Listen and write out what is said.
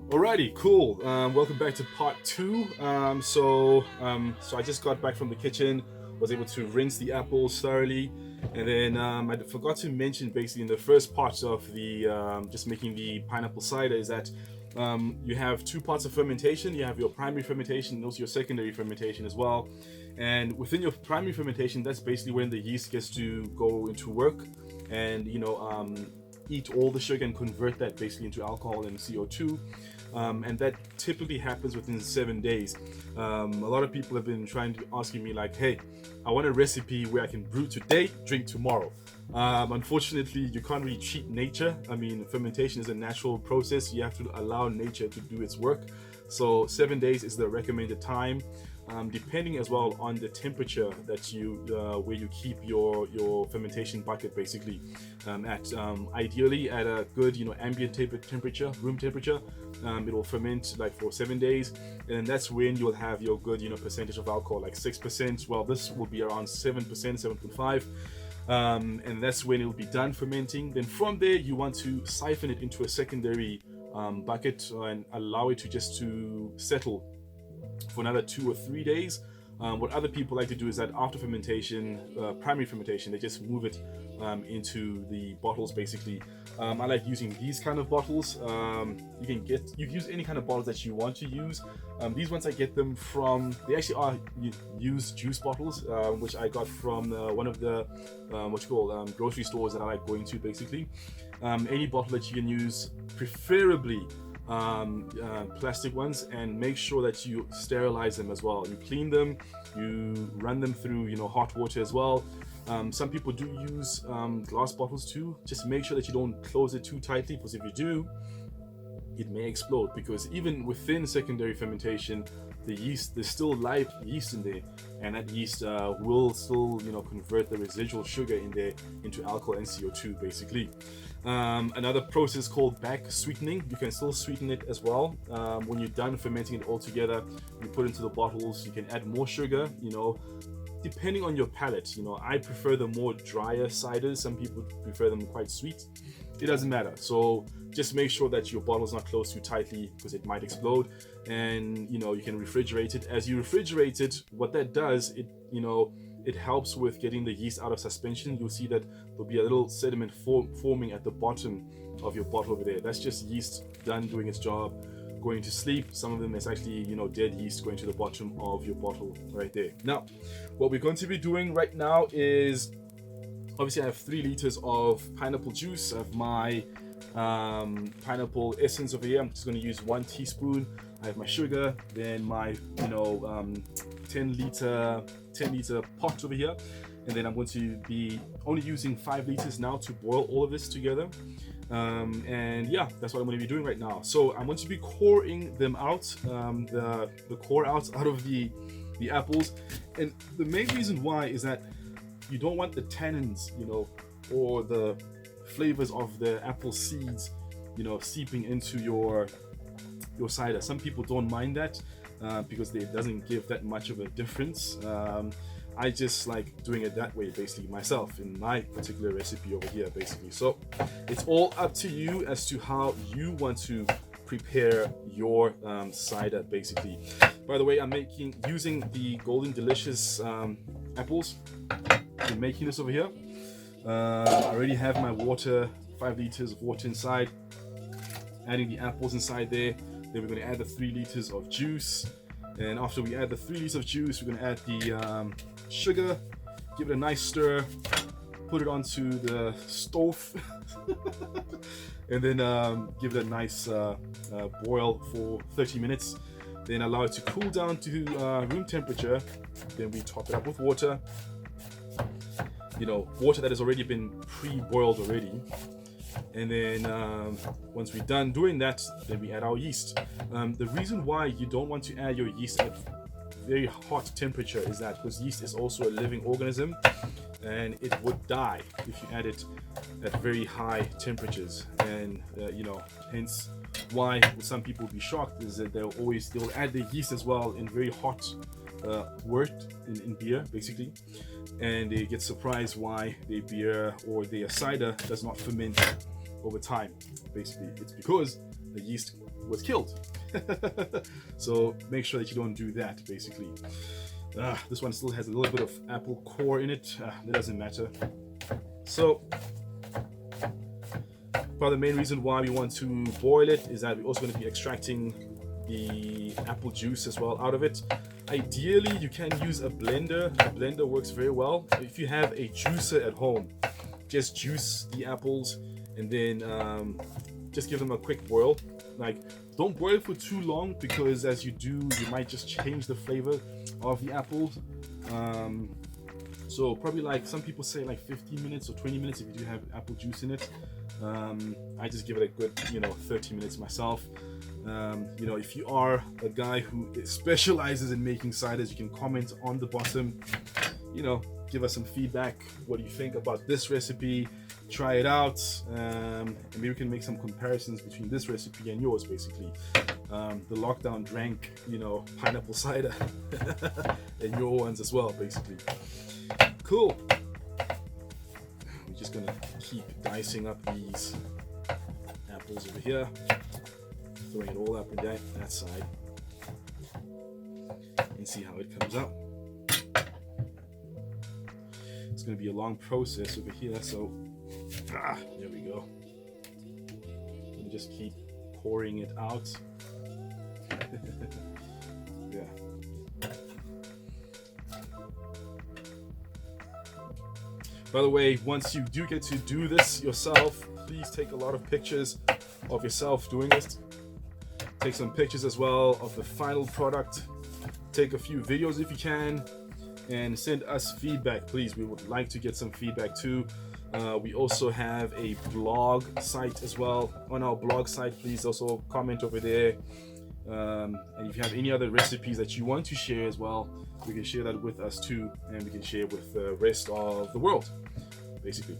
Alrighty, cool. Welcome back to part two. So I just got back from the kitchen, was able to rinse the apples thoroughly, and then I forgot to mention basically in the first part of the just making the pineapple cider is that you have two parts of fermentation. You have your primary fermentation and also your secondary fermentation as well. And within your primary fermentation, that's basically when the yeast gets to go into work and eat all the sugar and convert that basically into alcohol and CO2. And that typically happens within 7 days. A lot of people have been asking me like, hey, I want a recipe where I can brew today, drink tomorrow. Unfortunately, you can't really cheat nature. I mean, fermentation is a natural process. You have to allow nature to do its work. So 7 days is the recommended time. Depending as well on the temperature that where you keep your fermentation bucket basically at ideally at a good ambient temperature, room temperature. It will ferment like for 7 days, and that's when you'll have your good percentage of alcohol, like 6%. Well, this will be around 7%, 7.5. And that's when it will be done fermenting. Then from there you want to siphon it into a secondary bucket and allow it to settle for another 2 or 3 days. What other people like to do is that after fermentation, primary fermentation, they just move it into the bottles basically. I like using these kind of bottles. You can use any kind of bottles that you want to use. These ones I get them from, they actually are used juice bottles, which I got from one of the grocery stores that I like going to basically. Any bottle that you can use, preferably plastic ones, and make sure that you sterilize them as well. You clean them, you run them through hot water as well. Some people do use glass bottles too. Just make sure that you don't close it too tightly, because if you do, it may explode, because even within secondary fermentation, the yeast, there's still live yeast in there, and that yeast will still convert the residual sugar in there into alcohol and CO2 basically. Another process called back sweetening. You can still sweeten it as well. When you're done fermenting it all together, you put it into the bottles. You can add more sugar, depending on your palate. I prefer the more drier ciders. Some people prefer them quite sweet. It doesn't matter. So just make sure that your bottle's not closed too tightly, because it might explode. And you can refrigerate it. As you refrigerate it, what that does, it helps with getting the yeast out of suspension. You'll see that there'll be a little sediment forming at the bottom of your bottle over there. That's just yeast done doing its job, going to sleep. Some of them is actually dead yeast going to the bottom of your bottle right there. Now, what we're going to be doing right now is, obviously I have 3 liters of pineapple juice. I have my pineapple essence over here. I'm just going to use 1 teaspoon. I have my sugar, then my 10 liter pot over here, and then I'm going to be only using 5 liters now to boil all of this together. And yeah, that's what I'm going to be doing right now. So I'm going to be coring them out, the core out of the apples. And the main reason why is that you don't want the tannins, or the flavors of the apple seeds, seeping into your cider. Some people don't mind that because it doesn't give that much of a difference. I just like doing it that way basically myself in my particular recipe over here basically. So it's all up to you as to how you want to prepare your cider basically. By the way, I'm using the Golden Delicious apples. I'm making this over here. I already have my water, 5 liters of water inside, adding the apples inside there. Then we're going to add the 3 liters of juice, and after we add the 3 liters of juice, we're going to add the sugar, give it a nice stir, put it onto the stove, and then give it a nice boil for 30 minutes. Then allow it to cool down to room temperature. Then we top it up with water. Water that has already been pre-boiled already. And then once we're done doing that, then we add our yeast. The reason why you don't want to add your yeast at very hot temperature is that because yeast is also a living organism, and it would die if you add it at very high temperatures. And hence why some people will be shocked is that they'll add the yeast as well in very hot wort in beer, basically, and they get surprised why their beer or their cider does not ferment over time. Basically, it's because the yeast was killed. So make sure that you don't do that, basically. This one still has a little bit of apple core in it. That doesn't matter. So but the main reason why we want to boil it is that we're also going to be extracting the apple juice as well out of it. Ideally, you can use a blender. A blender works very well. If you have a juicer at home, just juice the apples and then just give them a quick boil. Like, don't boil it for too long, because as you do, you might just change the flavor of the apples. So probably, like some people say, like 15 minutes or 20 minutes if you do have apple juice in it. I just give it a good 30 minutes myself. If you are a guy who specializes in making ciders, you can comment on the bottom, give us some feedback. What do you think about this recipe? Try it out, and maybe we can make some comparisons between this recipe and yours, basically. The lockdown drank pineapple cider and your ones as well, basically. Cool. We're just gonna keep dicing up these apples over here, throwing it all up in that side, and see how it comes out. It's gonna be a long process over here, so there we go. And just keep pouring it out. Yeah. By the way, once you do get to do this yourself, please take a lot of pictures of yourself doing this. Take some pictures as well of the final product. Take a few videos if you can, and send us feedback, please. We would like to get some feedback too. We also have a blog site as well. On our blog site, please also comment over there. And if you have any other recipes that you want to share as well, we can share that with us too, and we can share with the rest of the world, basically.